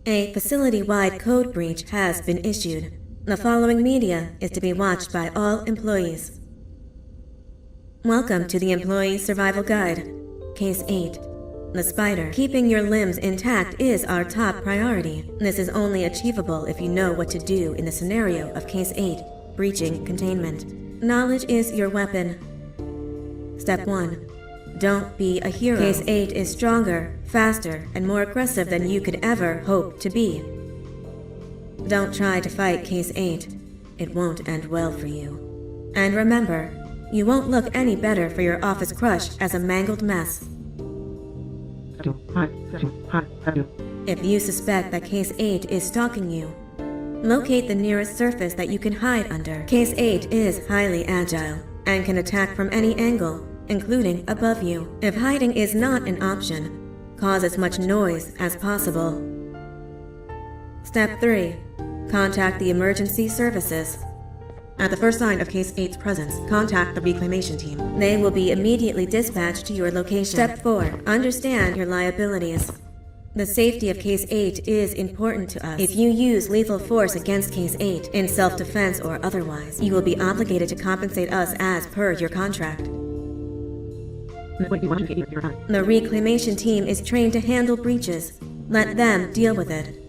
A facility-wide code breach has been issued. The following media is to be watched by all employees. Welcome to the Employee Survival Guide, Case 8. The spider. Keeping your limbs intact is our top priority. This is only achievable if you know what to do in the scenario of Case 8, breaching containment. Knowledge is your weapon. Step 1. Don't be a hero. Case 8 is stronger, faster, and more aggressive than you could ever hope to be. Don't try to fight Case 8. It won't end well for you. And remember, you won't look any better for your office crush as a mangled mess. If you suspect that Case 8 is stalking you, locate the nearest surface that you can hide under. Case 8 is highly agile and can attack from any angle, including above you. If hiding is not an option, cause as much noise as possible. Step 3. Contact the emergency services. At the first sign of Case 8's presence, contact the reclamation team. They will be immediately dispatched to your location. Step 4. Understand your liabilities. The safety of Case 8 is important to us. If you use lethal force against Case 8, in self-defense or otherwise, you will be obligated to compensate us as per your contract. The reclamation team is trained to handle breaches. Let them deal with it.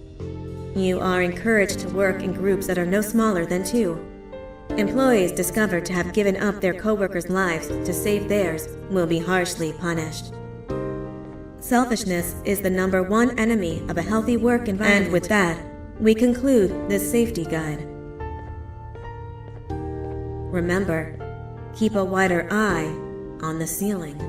You are encouraged to work in groups that are no smaller than 2. Employees discovered to have given up their coworkers' lives to save theirs will be harshly punished. Selfishness is the #1 enemy of a healthy work environment. And with that, we conclude this safety guide. Remember, keep a wider eye on the ceiling.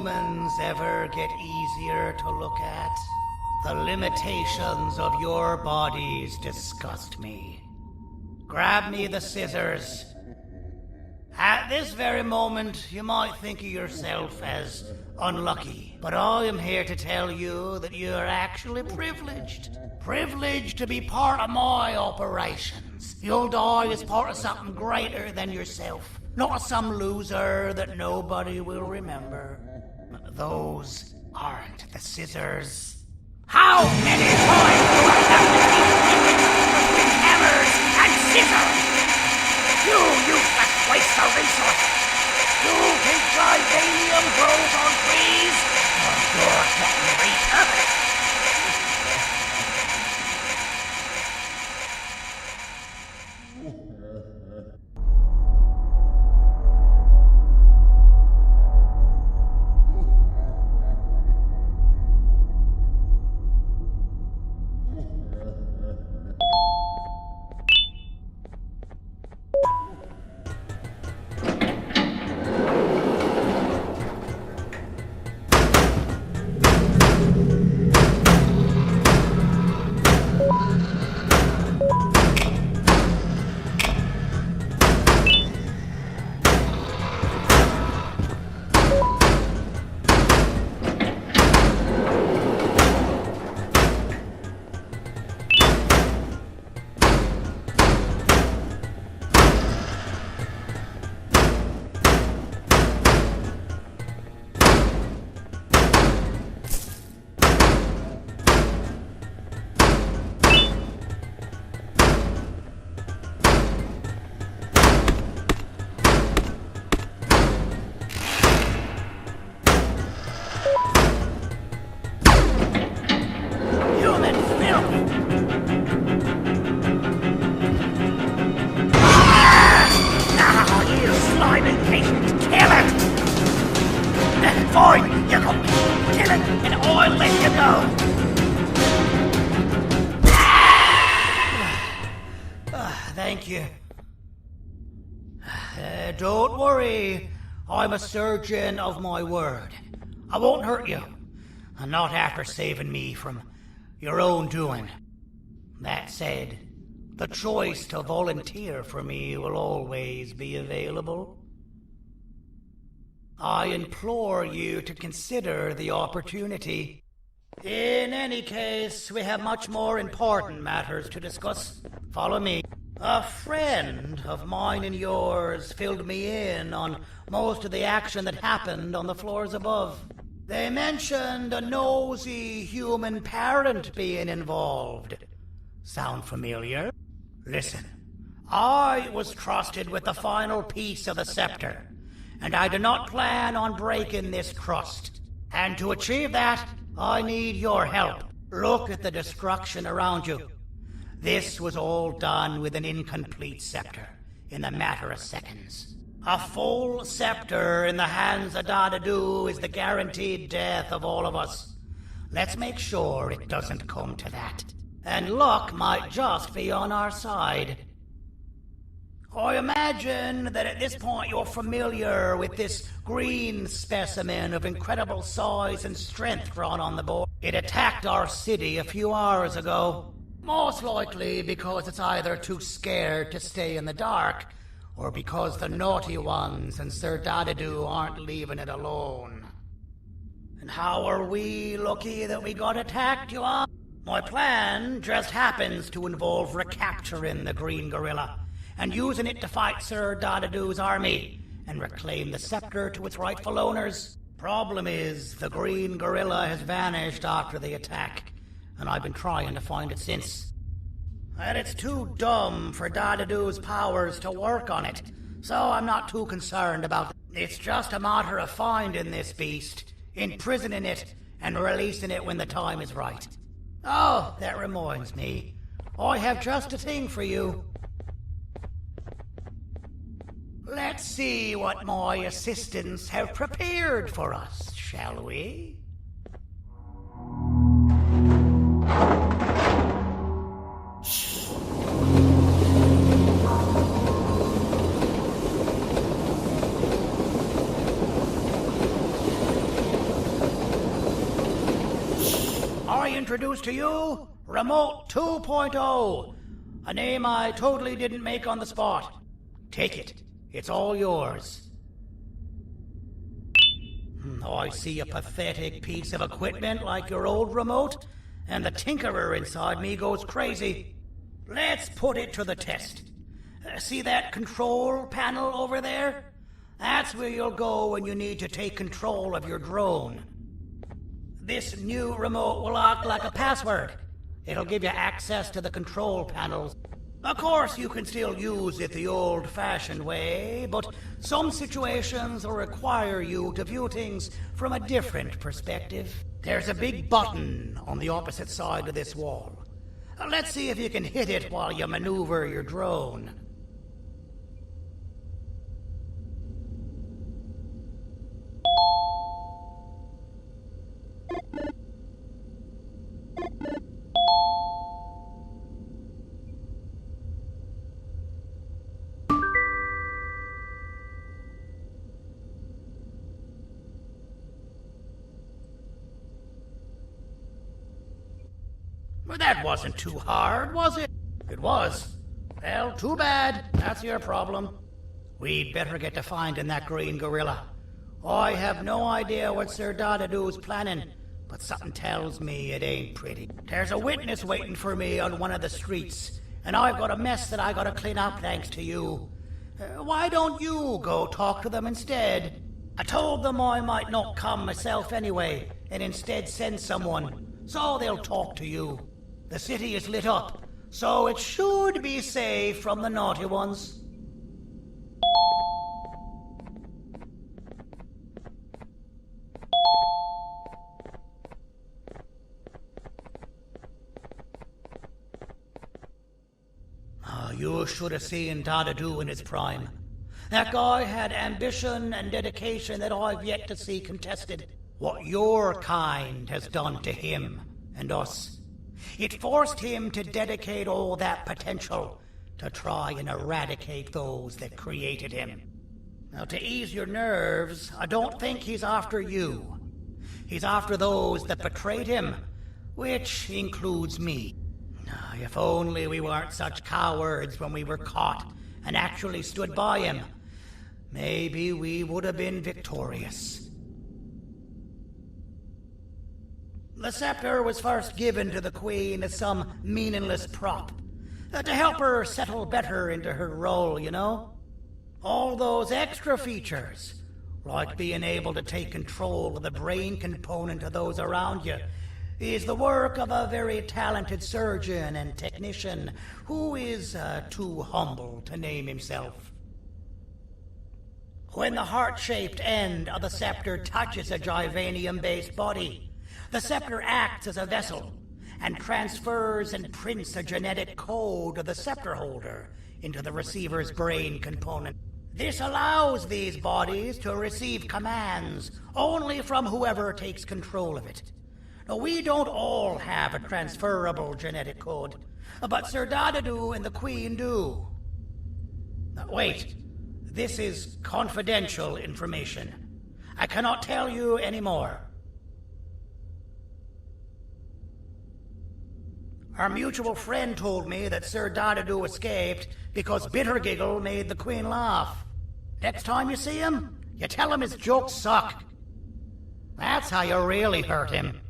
humans ever get easier to look at? The limitations of your bodies disgust me. Grab me the scissors. At this very moment, you might think of yourself as unlucky, but I am here to tell you that you are actually privileged. Privileged to be part of my operations. You'll die as part of something greater than yourself, not some loser that nobody will remember. Those aren't the scissors. How many times do I have to keep between hammers and scissors? You useless waste of resources! You think titanium grows on trees? Well, you're getting repurposed! Fine, you got me. Kill it, and I'll let you know. Thank you. Don't worry. I'm a surgeon of my word. I won't hurt you. And not after saving me from your own doing. That said, the choice to volunteer for me will always be available. I implore you to consider the opportunity. In any case, we have much more important matters to discuss. Follow me. A friend of mine and yours filled me in on most of the action that happened on the floors above. They mentioned a nosy human parent being involved. Sound familiar? Listen, I was trusted with the final piece of the scepter, and I do not plan on breaking this trust. And to achieve that, I need your help. Look at the destruction around you. This was all done with an incomplete scepter in a matter of seconds. A full scepter in the hands of Dadadu is the guaranteed death of all of us. Let's make sure it doesn't come to that. And luck might just be on our side. I imagine that at this point you're familiar with this green specimen of incredible size and strength drawn on the board. It attacked our city a few hours ago. Most likely because it's either too scared to stay in the dark, or because the naughty ones and Sir Dadadu aren't leaving it alone. And how are we lucky that we got attacked, you are? My plan just happens to involve recapturing the green gorilla and using it to fight Sir Dadadu's army and reclaim the scepter to its rightful owners. Problem is, the green gorilla has vanished after the attack, and I've been trying to find it since. And it's too dumb for Dadadu's powers to work on it, so I'm not too concerned about it. It's just a matter of finding this beast, imprisoning it, and releasing it when the time is right. Oh, that reminds me. I have just a thing for you. Let's see what my assistants have prepared for us, shall we? I introduce to you Remote 2.0, a name I totally didn't make on the spot. Take it. It's all yours. Oh, I see a pathetic piece of equipment like your old remote, and the tinkerer inside me goes crazy. Let's put it to the test. See that control panel over there? That's where you'll go when you need to take control of your drone. This new remote will act like a password. It'll give you access to the control panels. Of course, you can still use it the old-fashioned way, but some situations will require you to view things from a different perspective. There's a big button on the opposite side of this wall. Let's see if you can hit it while you maneuver your drone. Well, that wasn't too hard, was it? It was. Well, too bad. That's your problem. We'd better get to finding that green gorilla. I have no idea what Sir Dadadoo's planning, but something tells me it ain't pretty. There's a witness waiting for me on one of the streets, and I've got a mess that I gotta clean up thanks to you. Why don't you go talk to them instead? I told them I might not come myself anyway, and instead send someone, so they'll talk to you. The city is lit up, so it should be safe from the naughty ones. You should have seen Dadadoo in his prime. That guy had ambition and dedication that I've yet to see contested. What your kind has done to him and us. It forced him to dedicate all that potential to try and eradicate those that created him. Now, to ease your nerves, I don't think he's after you. He's after those that betrayed him, which includes me. If only we weren't such cowards when we were caught and actually stood by him, maybe we would have been victorious. The scepter was first given to the Queen as some meaningless prop, to help her settle better into her role, you know? All those extra features, like being able to take control of the brain component of those around you, is the work of a very talented surgeon and technician who is too humble to name himself. When the heart-shaped end of the scepter touches a Givanium-based body, the scepter acts as a vessel and transfers and prints a genetic code of the scepter holder into the receiver's brain component. This allows these bodies to receive commands only from whoever takes control of it. Now, we don't all have a transferable genetic code, but Sir Dadadoo and the Queen do. Now, wait, this is confidential information. I cannot tell you any more. Our mutual friend told me that Sir Dadadoo escaped because Bittergiggle made the Queen laugh. Next time you see him, you tell him his jokes suck. That's how you really hurt him.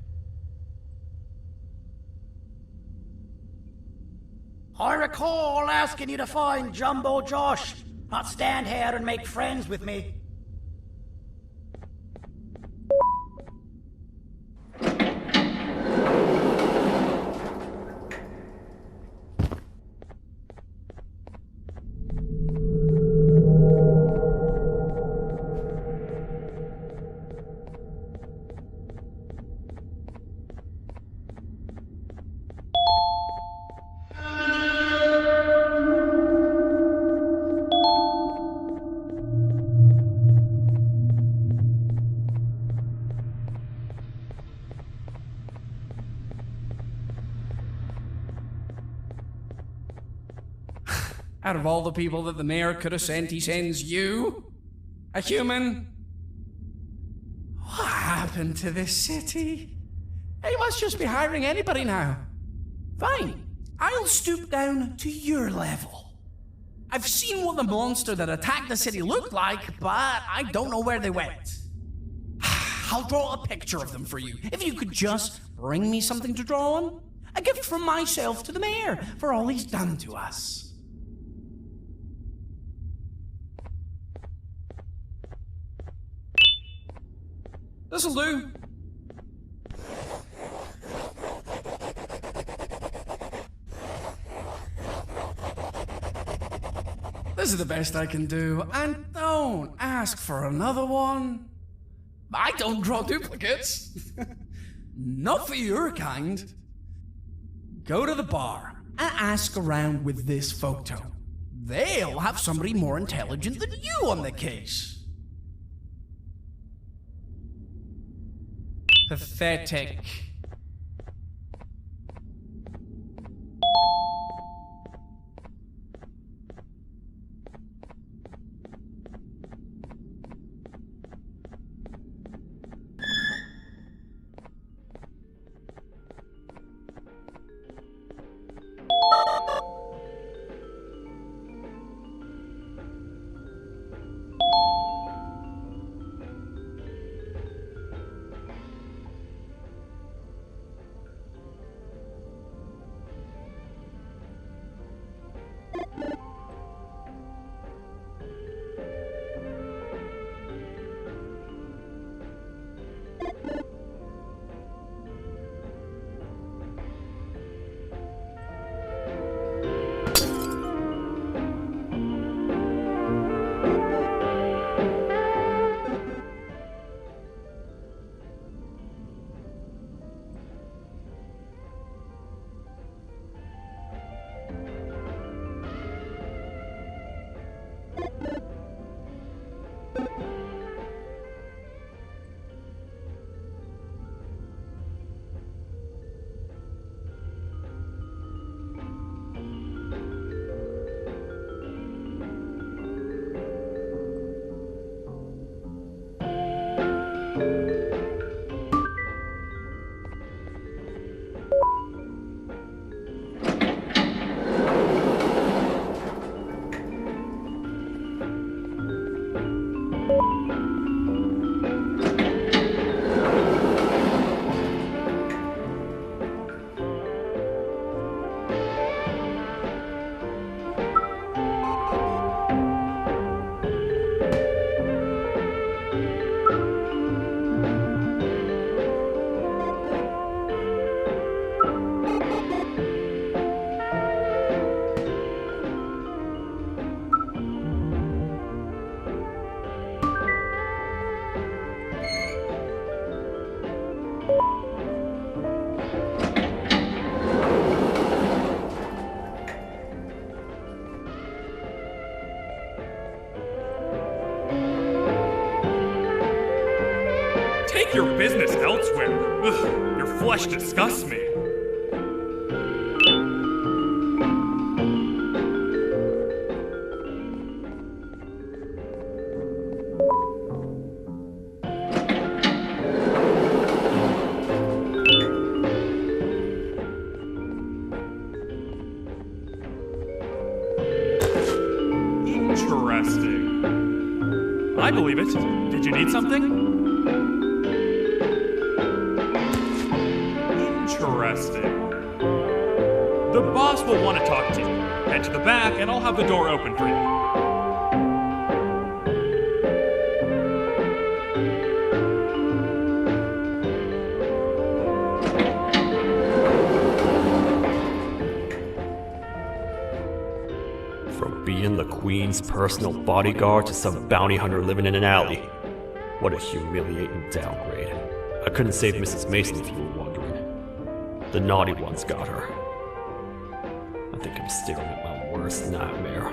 I recall asking you to find Jumbo Josh, not stand here and make friends with me. Out of all the people that the mayor could have sent, he sends you? A human? What happened to this city? He must just be hiring anybody now. Fine, I'll stoop down to your level. I've seen what the monster that attacked the city looked like, but I don't know where they went. I'll draw a picture of them for you, if you could just bring me something to draw on. A gift from myself to the mayor for all he's done to us. This'll do. This is the best I can do, and don't ask for another one. I don't draw duplicates. Not for your kind. Go to the bar and ask around with this photo. They'll have somebody more intelligent than you on the case. Pathetic. Take your business elsewhere. Ugh, your flesh disgusts me. Interesting. I believe it. Did you need something? Interesting. The boss will want to talk to you. Head to the back and I'll have the door open for you. From being the Queen's personal bodyguard to some bounty hunter living in an alley. What a humiliating downgrade. I couldn't save Mrs. Mason if you were wondering. The naughty ones got her. I think I'm staring at my worst nightmare.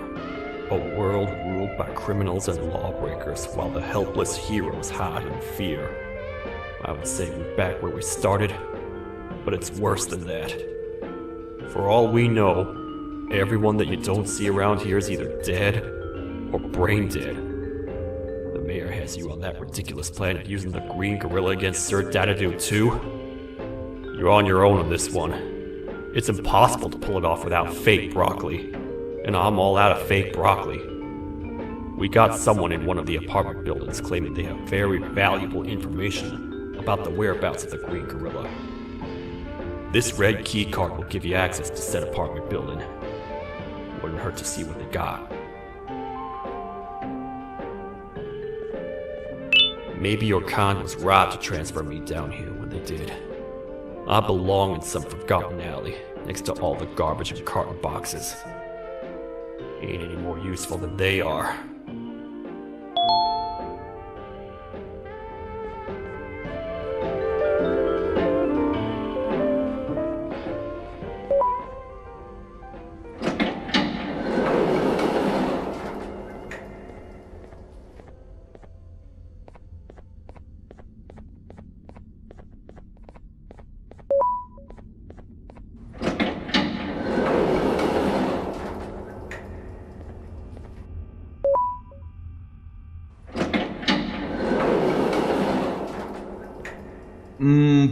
A world ruled by criminals and lawbreakers while the helpless heroes hide in fear. I would say we're back where we started, but it's worse than that. For all we know, everyone that you don't see around here is either dead or brain dead. The mayor has you on that ridiculous planet using the green gorilla against Sir Dadadoo too? You're on your own on this one. It's impossible to pull it off without fake broccoli. And I'm all out of fake broccoli. We got someone in one of the apartment buildings claiming they have very valuable information about the whereabouts of the Green Gorilla. This red key card will give you access to said apartment building. Wouldn't hurt to see what they got. Maybe your kind was right to transfer me down here when they did. I belong in some forgotten alley, next to all the garbage and carton boxes. Ain't any more useful than they are.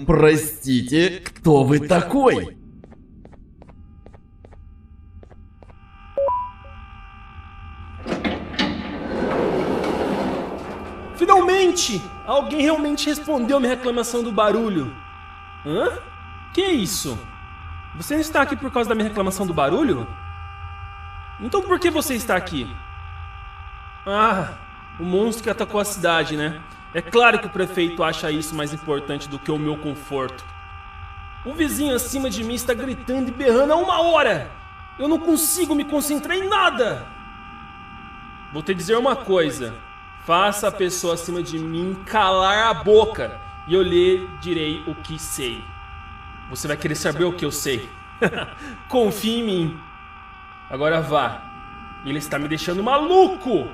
Простите, кто вы такой? Finalmente! Alguém realmente respondeu minha reclamação do barulho. Hã? Que isso? Você não está aqui por causa da minha reclamação do barulho? Então por que você está aqui? Ah, o monstro que atacou a cidade, né? É claro que o prefeito acha isso mais importante do que o meu conforto. O vizinho acima de mim está gritando e berrando há 1 hora. Eu não consigo me concentrar em nada. Vou te dizer uma coisa. Faça a pessoa acima de mim calar a boca e eu lhe direi o que sei. Você vai querer saber o que eu sei. Confie em mim. Agora vá. Ele está me deixando maluco.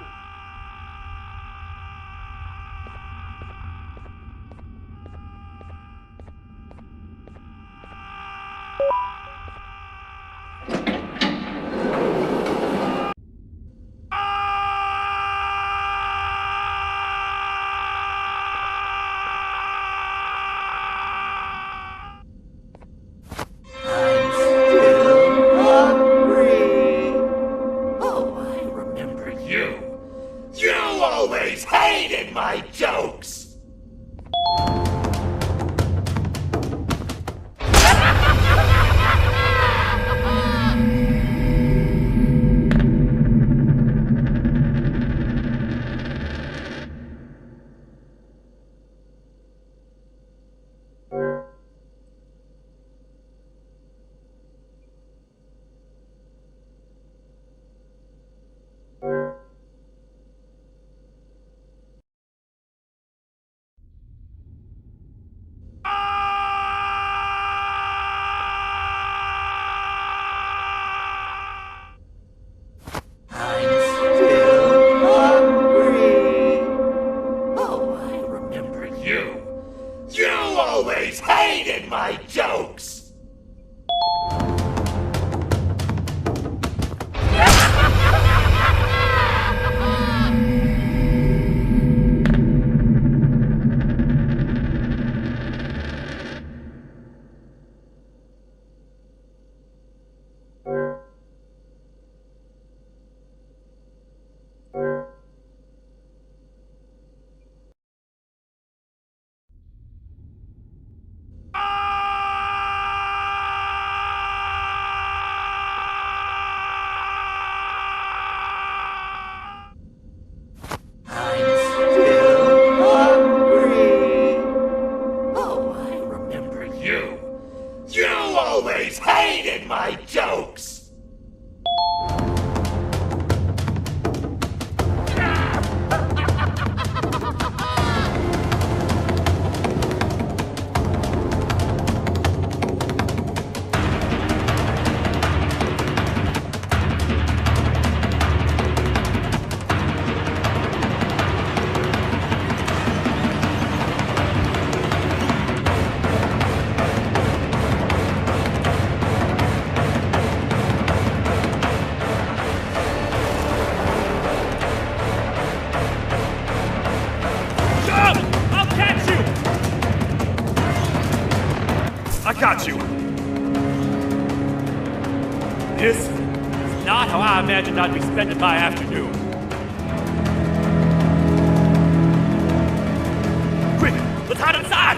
you! This is not how I imagined I'd be spending my afternoon. Quick, let's hide inside!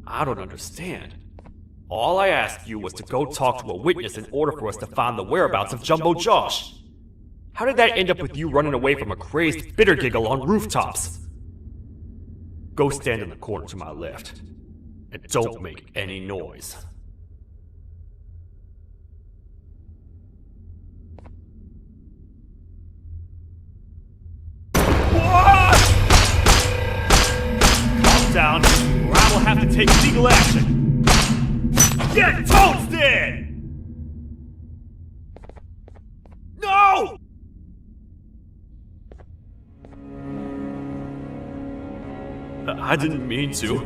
I don't understand. All I asked you was to go talk to a witness in order for us to find the whereabouts of Jumbo Josh. How did that end up with you running away from a crazed bitter giggle on rooftops? Go stand in the corner to my left. And don't make any noise. What? Calm down, or I will have to take legal action. Get toasted! No! I didn't mean to.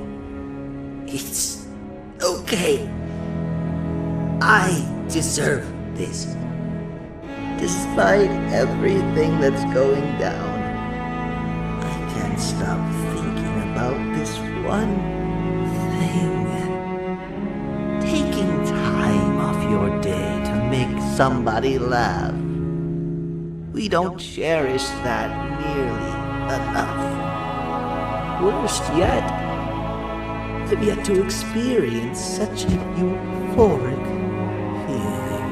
It's okay. I deserve this. Despite everything that's going down, I can't stop thinking about this one thing. Taking time off your day to make somebody laugh. We don't cherish that nearly enough. Worst yet, I've yet to experience such a euphoric feeling.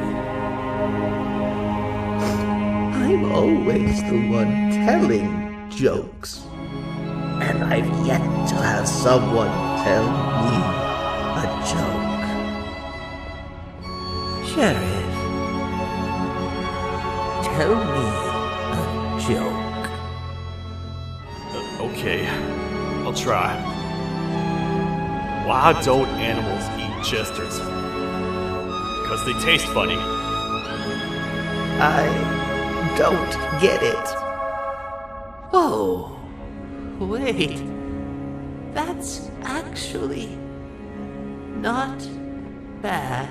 I'm always the one telling jokes, and I've yet to have someone tell me a joke. Sheriff, tell me a joke. Okay, I'll try. Why don't animals eat jesters? Because they taste funny. I don't get it. Oh, wait. That's actually not bad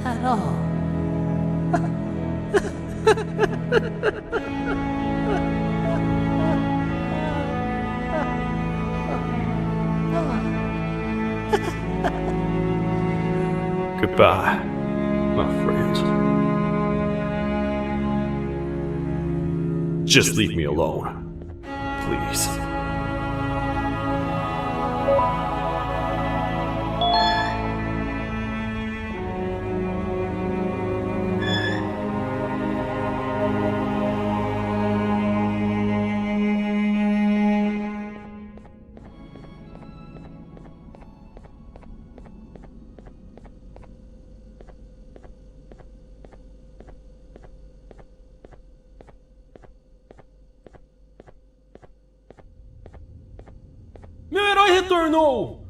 at all. Goodbye, my friend. Just leave me alone, please. Meu herói retornou!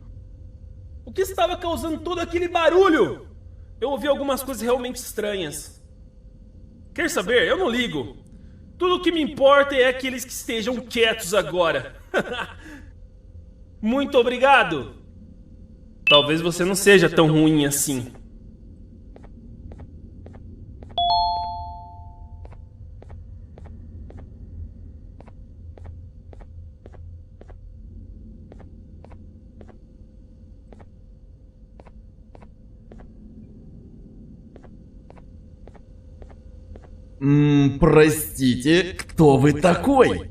O que estava causando todo aquele barulho? Eu ouvi algumas coisas realmente estranhas. Quer saber? Eu não ligo. Tudo o que me importa é aqueles que estejam quietos agora. Muito obrigado! Talvez você não seja tão ruim assim. Простите, кто вы такой?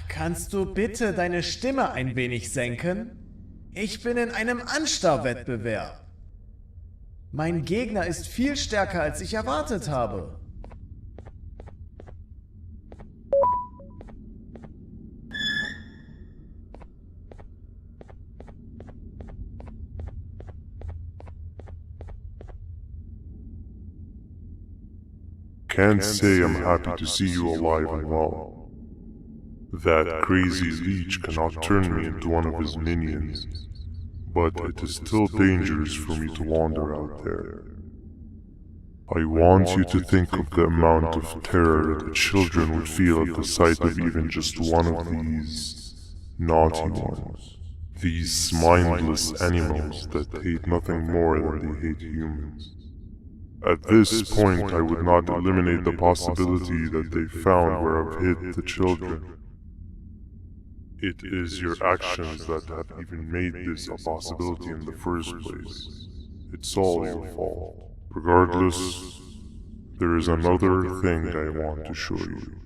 Kannst du bitte deine Stimme ein wenig senken? Ich bin in einem Anstarrwettbewerb. Mein Gegner ist viel stärker, als ich erwartet habe. Can't say I'm happy to see you alive and well. That crazy leech cannot turn me into one of his minions, but it is still dangerous for me to wander out there. I want you to think of the amount of terror that children would feel at the sight of even just one of these naughty ones These mindless animals that hate nothing more than they hate humans. At this point, I would not eliminate the possibility that they found where I've hid the children. It is your actions that have even made this a possibility in the first place. It's all your fault. Regardless, there is another thing I want to show you.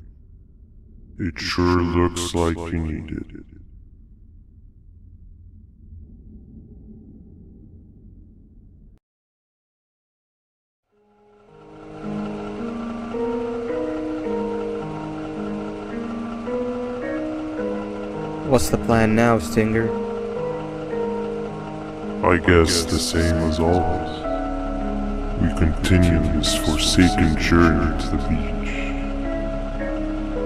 It sure looks like you need it. What's the plan now, Stinger? I guess the same as always. We continue this forsaken journey to the beach.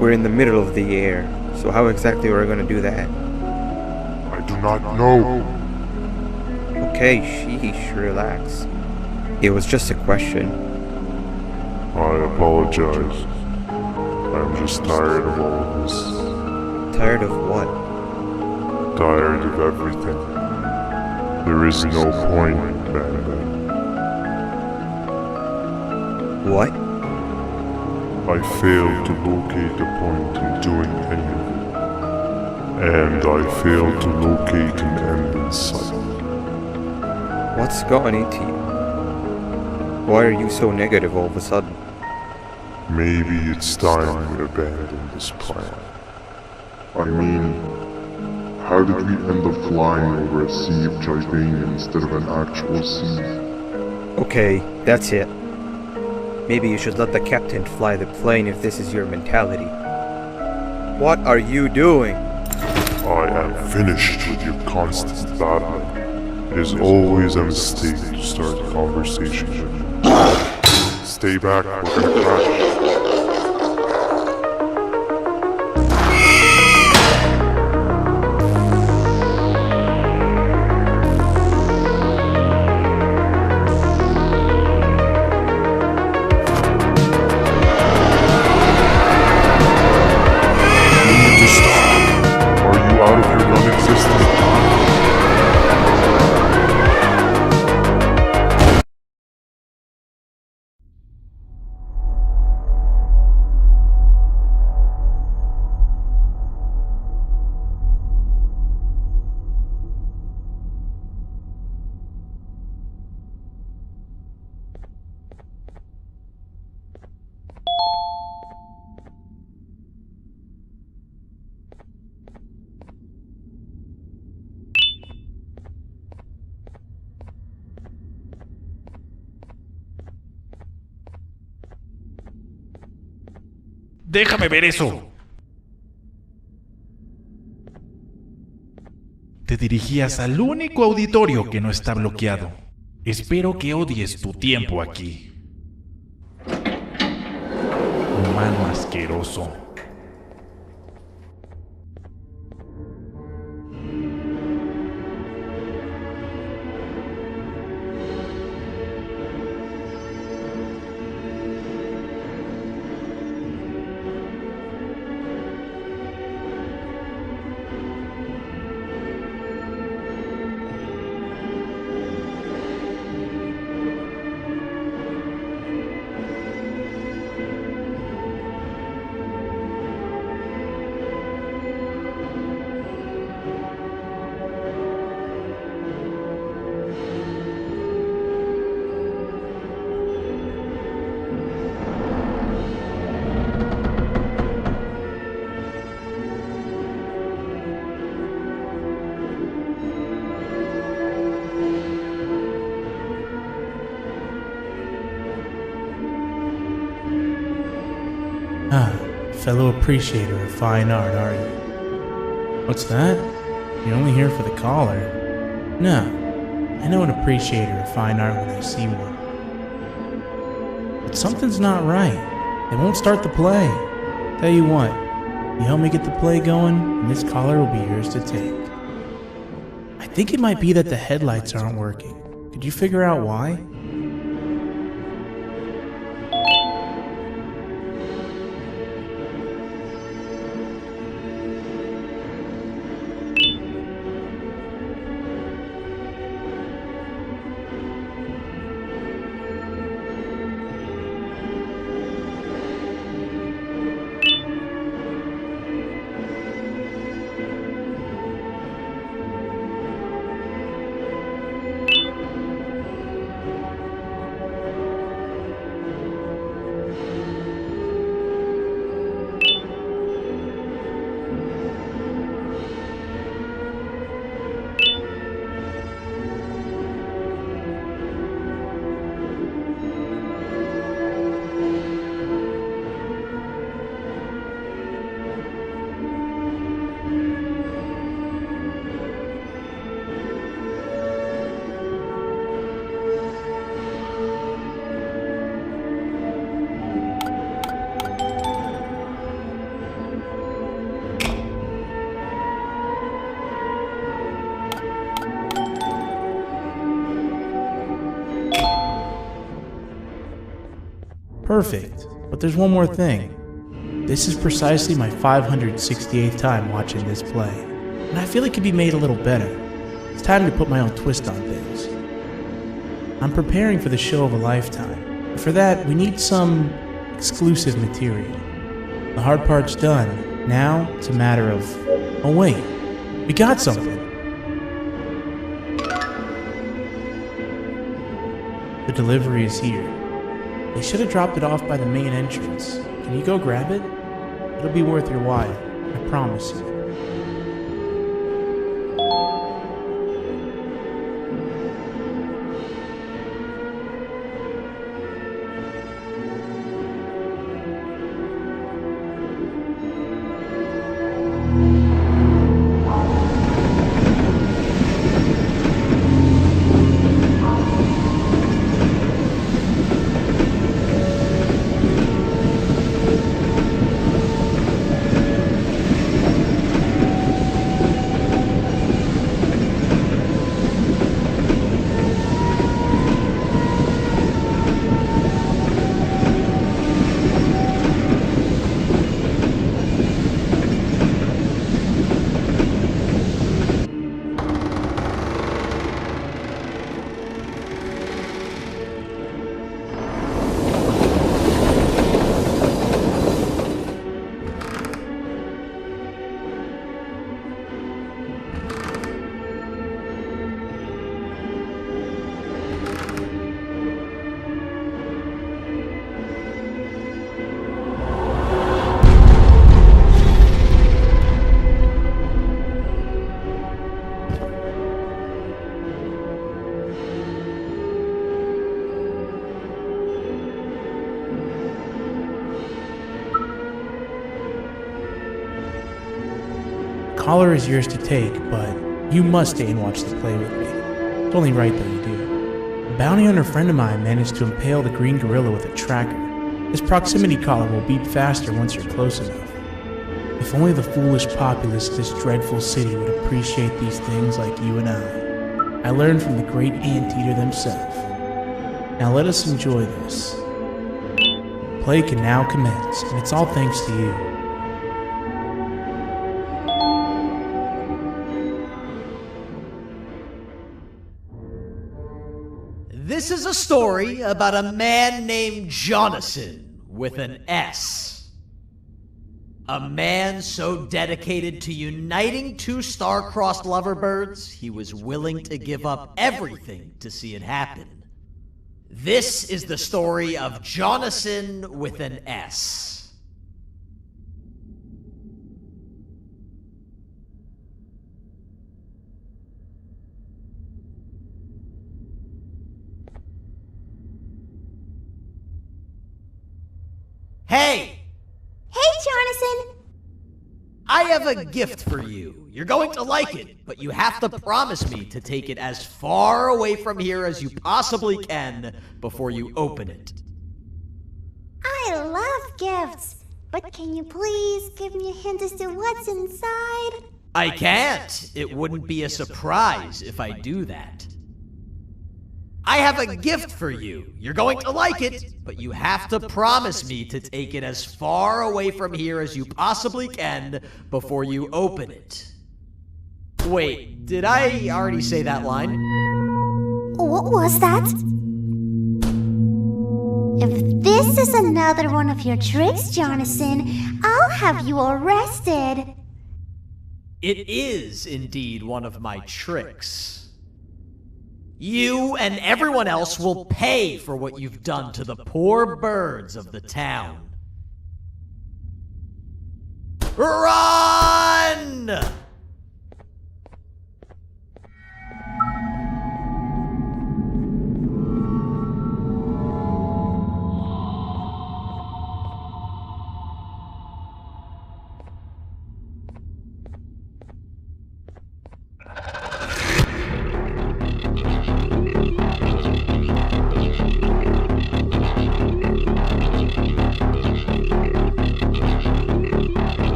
We're in the middle of the air, so how exactly are we going to do that? I do not know. Okay, sheesh, relax. It was just a question. I apologize. I'm just tired of all of this. Tired of what? Tired of everything. There is no point, banban. What? I failed to locate a point in doing any of it. And I failed to locate an end in sight. What's gotten into you? Why are you so negative all of a sudden? Maybe it's time we abandon this plan. I mean, how did we end up flying over a sea of Jivania instead of an actual sea? Okay, that's it. Maybe you should let the captain fly the plane if this is your mentality. What are you doing? I am finished with your constant battling. It is always a mistake to start a conversation with you. Stay back, we're gonna crash. Déjame ver eso. Te dirigías al único auditorio que no está bloqueado. Espero que odies tu tiempo aquí. Humano asqueroso. Fellow appreciator of fine art, are you? What's that? You're only here for the collar? No, I know an appreciator of fine art when I see one. But something's not right. They won't start the play. Tell you what, you help me get the play going, and this collar will be yours to take. I think it might be that the headlights aren't working. Could you figure out why? Perfect. But there's one more thing. This is precisely my 568th time watching this play, and I feel it could be made a little better. It's time to put my own twist on things. I'm preparing for the show of a lifetime, and for that we need some exclusive material. The hard part's done. Now it's a matter of... Oh wait, we got something. The delivery is here. They should have dropped it off by the main entrance. Can you go grab it? It'll be worth your while, I promise you. Collar is yours to take, but you must stay and watch the play with me. It's only right that you do. A bounty hunter friend of mine managed to impale the green gorilla with a tracker. This proximity collar will beep faster once you're close enough. If only the foolish populace of this dreadful city would appreciate these things like you and I. I learned from the great anteater themselves. Now let us enjoy this. Play can now commence, and it's all thanks to you. This is a story about a man named Jonathan with an S. A man so dedicated to uniting two star-crossed loverbirds, he was willing to give up everything to see it happen. This is the story of Jonathan with an S. Hey! Hey, Jonathan! I have a gift for you. You're going to like it, but you have to promise me to take it as far away from here as you possibly can before you open it. I love gifts, but can you please give me a hint as to what's inside? I can't. It wouldn't be a surprise if I do that. I have a gift for you. You're going to like it, but you have to promise me to take it as far away from here as you possibly can before you open it. Wait, did I already say that line? What was that? If this is another one of your tricks, Jonathan, I'll have you arrested. It is indeed one of my tricks. You and everyone else will pay for what you've done to the poor birds of the town. Run!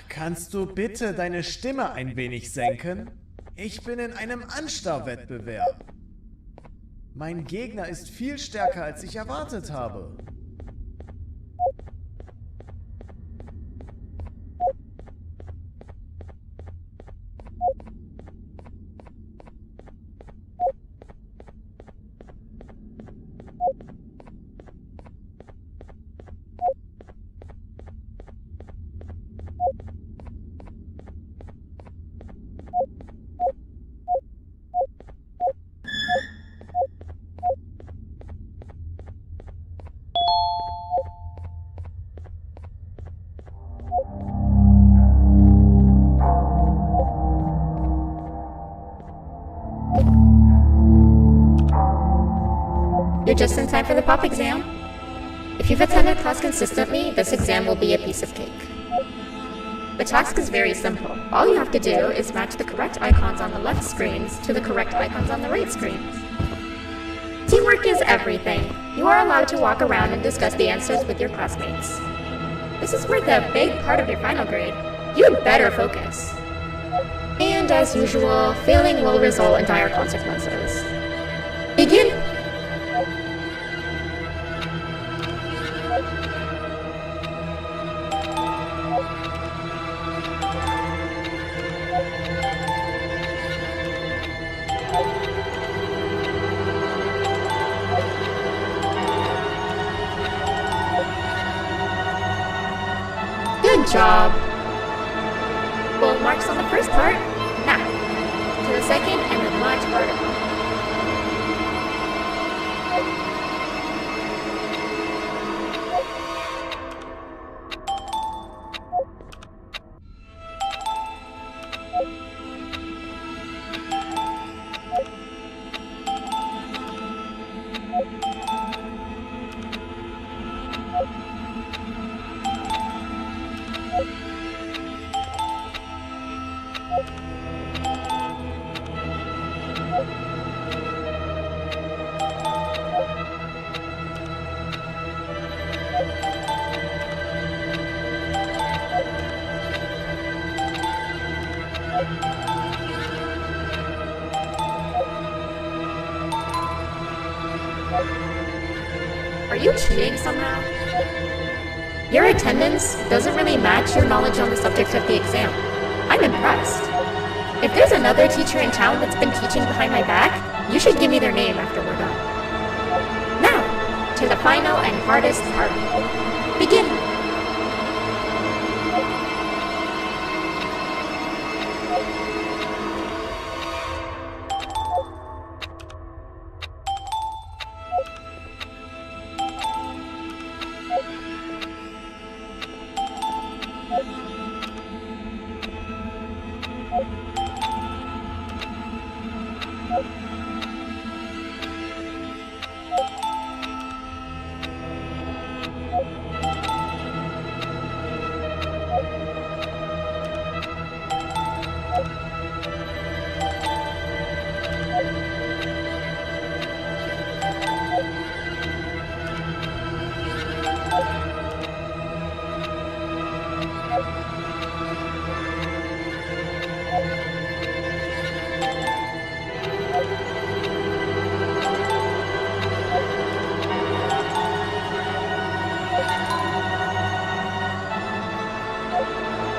Kannst du bitte deine Stimme ein wenig senken? Ich bin in einem Anstarrwettbewerb. Mein Gegner ist viel stärker, als ich erwartet habe. You're just in time for the pop exam. If you've attended class consistently, this exam will be a piece of cake. The task is very simple. All you have to do is match the correct icons on the left screens to the correct icons on the right screens. Teamwork is everything. You are allowed to walk around and discuss the answers with your classmates. This is worth a big part of your final grade. You better focus. And as usual, failing will result in dire consequences. Begin! Good job. Full marks on the first part. Now, to the second and the much harder one. Are you cheating somehow? Your attendance doesn't really match your knowledge on the subject of the exam. I'm impressed. If there's another teacher in town that's been teaching behind my back, you should give me their name after we're done. Now, to the final and hardest part. Begin!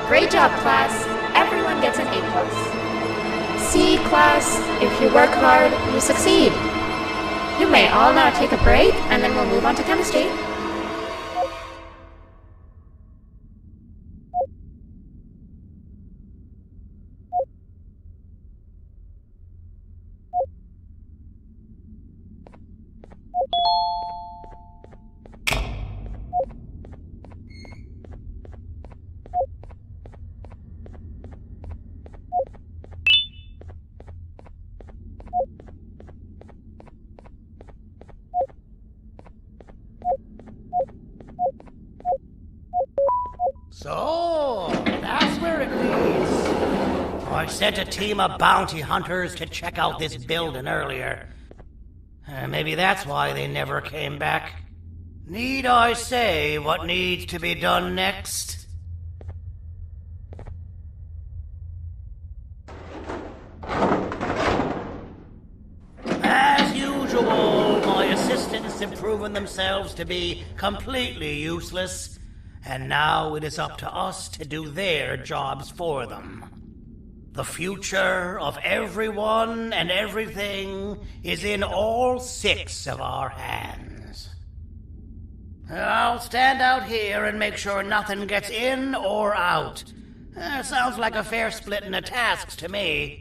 Great job, class. Everyone gets an A+. See, class, if you work hard, you succeed. You may all now take a break, and then we'll move on to chemistry. So, that's where it leads. I sent a team of bounty hunters to check out this building earlier. Maybe that's why they never came back. Need I say what needs to be done next? assistants have proven themselves to be completely useless, and now it is up to us to do their jobs for them. The future of everyone and everything is in all 6 of our hands. I'll stand out here and make sure nothing gets in or out. Sounds like a fair splitting of tasks to me.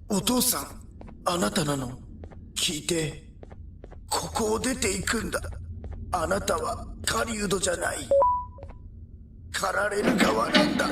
お父さん、あなたなの？聞いて。ここを出て行くんだ。あなたは狩人じゃない。狩られる側なんだ。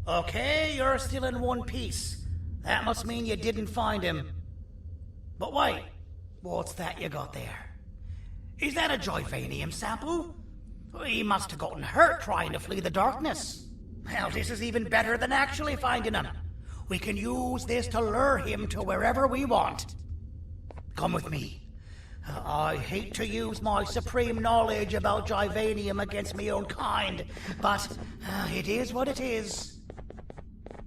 Okay, you're still in one piece. That must mean you didn't find him. But wait, what's that you got there? Is that a Joyvanium sample? He must have gotten hurt trying to flee the darkness. Well, this is even better than actually finding him. We can use this to lure him to wherever we want. Come with me. I hate to use my supreme knowledge about Joyvanium against my own kind, but it is what it is.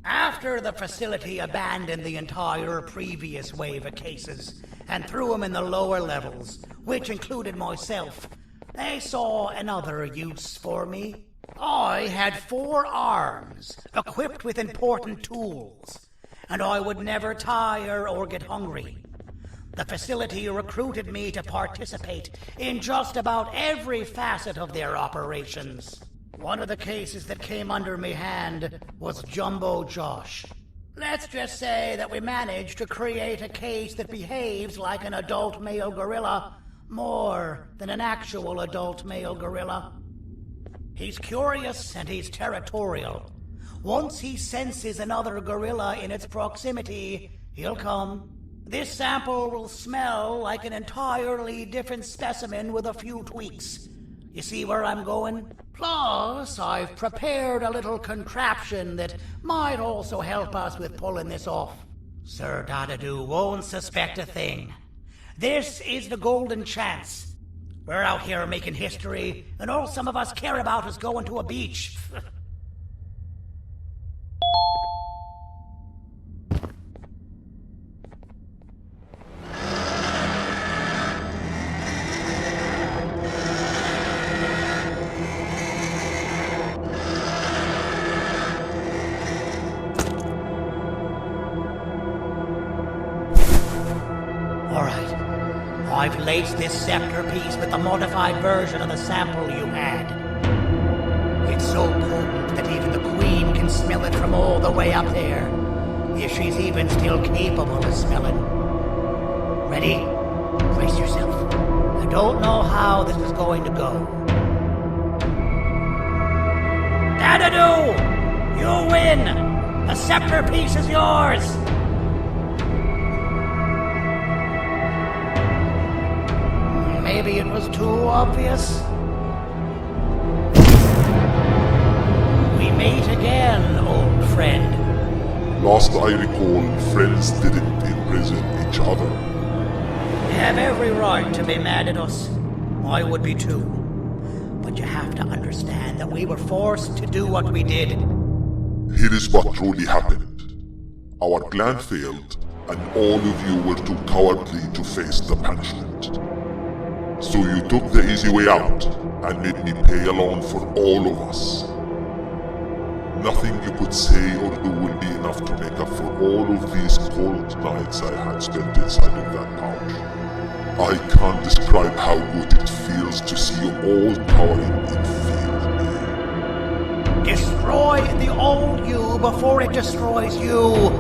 After the facility abandoned the entire previous wave of cases and threw them in the lower levels, which included myself, they saw another use for me. I had 4 arms, equipped with important tools, and I would never tire or get hungry. The facility recruited me to participate in just about every facet of their operations. One of the cases that came under me hand was Jumbo Josh. Let's just say that we managed to create a case that behaves like an adult male gorilla more than an actual adult male gorilla. He's curious and he's territorial. Once he senses another gorilla in its proximity, he'll come. This sample will smell like an entirely different specimen with a few tweaks. You see where I'm going? Plus, I've prepared a little contraption that might also help us with pulling this off. Sir Dadadoo won't suspect a thing. This is the golden chance. We're out here making history, and all some of us care about is going to a beach. I've laced this scepter piece with the modified version of the sample you had. It's so potent that even the Queen can smell it from all the way up there, if she's even still capable of smelling. Ready? Brace yourself. I don't know how this is going to go. Dadadoo! You win! The scepter piece is yours! Maybe it was too obvious. We meet again, old friend. Last I recall, friends didn't imprison each other. You have every right to be mad at us. I would be too. But you have to understand that we were forced to do what we did. Here is what truly happened. Our plan failed, and all of you were too cowardly to face the punishment. So you took the easy way out, and made me pay alone for all of us. Nothing you could say or do will be enough to make up for all of these cold nights I had spent inside of that pouch. I can't describe how good it feels to see you all cowering in fear of me. Destroy the old you before it destroys you.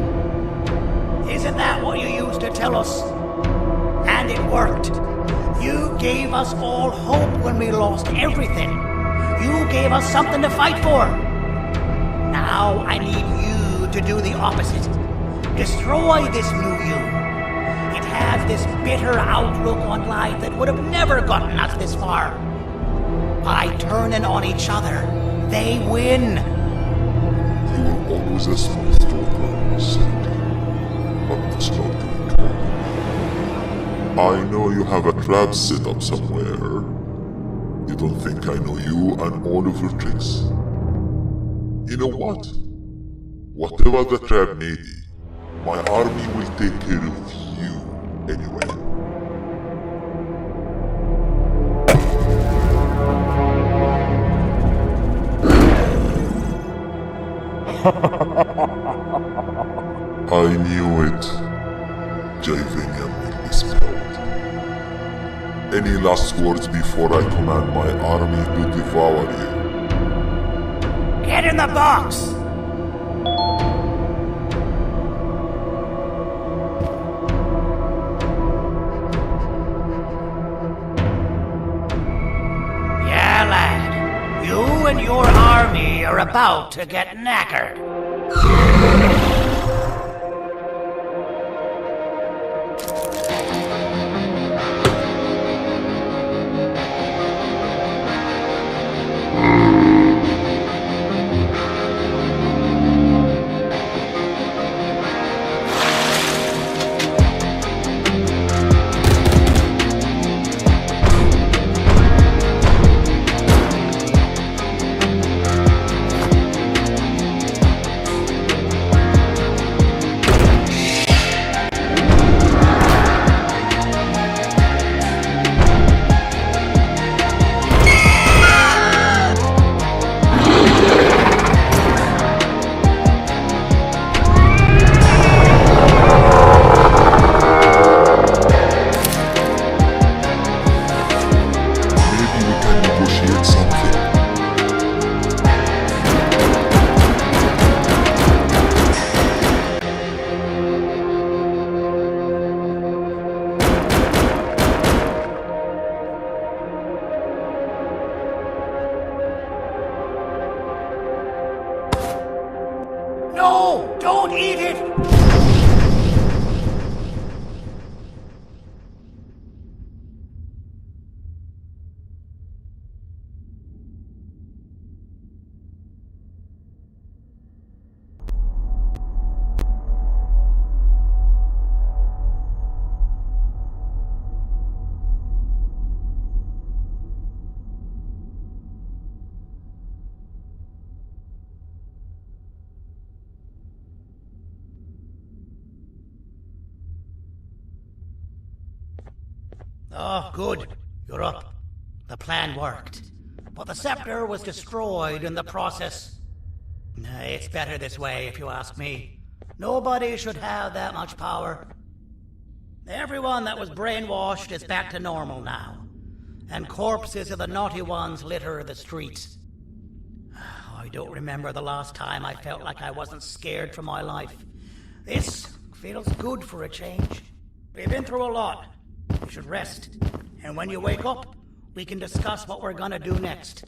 Isn't that what you used to tell us? And it worked. You gave us all hope when we lost everything. You gave us something to fight for. Now I need you to do the opposite. Destroy this new you. It has this bitter outlook on life that would have never gotten us this far. By turning on each other, they win. You were always a small stalker, Sandy. But that's not doing good. I know you have a trap set up somewhere. You don't think I know you and all of your tricks? You know what? Whatever the trap may be, my army will take care of you anyway. I knew it. Javenia made me spelled. Any last words before I command my army to devour you? Get in the box! Yeah, lad. You and your army are about to get knackered. No! Don't eat it! Oh, good. You're up. The plan worked. But the scepter was destroyed in the process. It's better this way, if you ask me. Nobody should have that much power. Everyone that was brainwashed is back to normal now, and corpses of the naughty ones litter the streets. I don't remember the last time I felt like I wasn't scared for my life. This feels good for a change. We've been through a lot. You should rest, and when you wake up, we can discuss what we're gonna do next.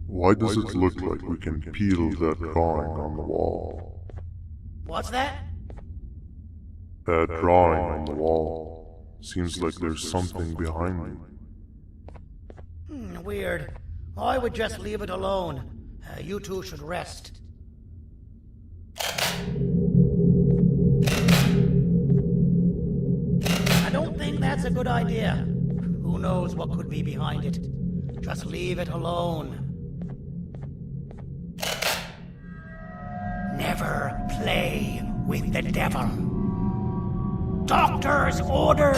Why does it look like we can peel that drawing on the wall? What's that? That drawing on the wall. Seems like there's something behind it. Weird. I would just leave it alone. You two should rest. I don't think that's a good idea. Who knows what could be behind it? Just leave it alone. Never play with the devil. Doctor's orders!